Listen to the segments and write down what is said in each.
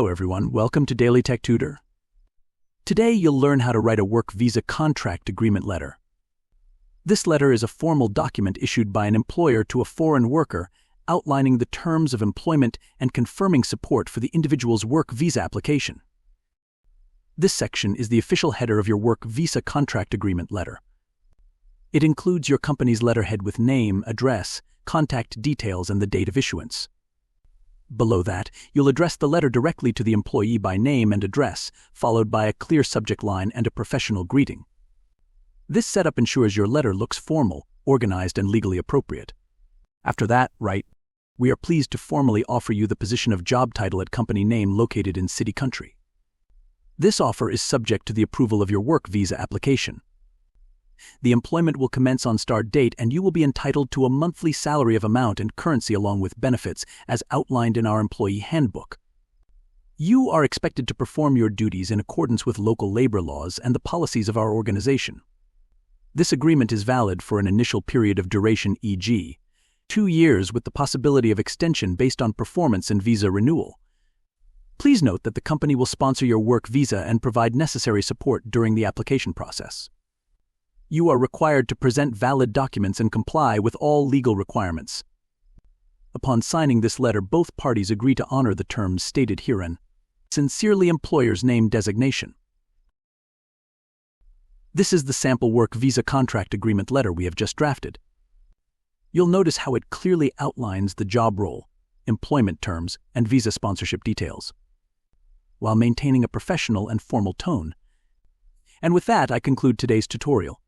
Hello everyone, welcome to Daily Tech Tutor. Today you'll learn how to write a work visa contract agreement letter. This letter is a formal document issued by an employer to a foreign worker outlining the terms of employment and confirming support for the individual's work visa application. This section is the official header of your work visa contract agreement letter. It includes your company's letterhead with name, address, contact details, and the date of issuance. Below that, you'll address the letter directly to the employee by name and address, followed by a clear subject line and a professional greeting. This setup ensures your letter looks formal, organized, and legally appropriate. After that, write, "We are pleased to formally offer you the position of job title at company name located in city country. This offer is subject to the approval of your work visa application. The employment will commence on start date and you will be entitled to a monthly salary of amount and currency along with benefits as outlined in our employee handbook. You are expected to perform your duties in accordance with local labor laws and the policies of our organization. This agreement is valid for an initial period of duration, e.g., 2 years with the possibility of extension based on performance and visa renewal. Please note that the company will sponsor your work visa and provide necessary support during the application process. You are required to present valid documents and comply with all legal requirements. Upon signing this letter, both parties agree to honor the terms stated herein. Sincerely, employer's name designation. This is the sample work visa contract agreement letter we have just drafted. You'll notice how it clearly outlines the job role, employment terms, and visa sponsorship details, while maintaining a professional and formal tone. And with that, I conclude today's tutorial.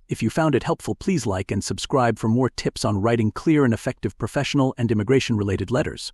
If you found it helpful, please like and subscribe for more tips on writing clear and effective professional and immigration-related letters.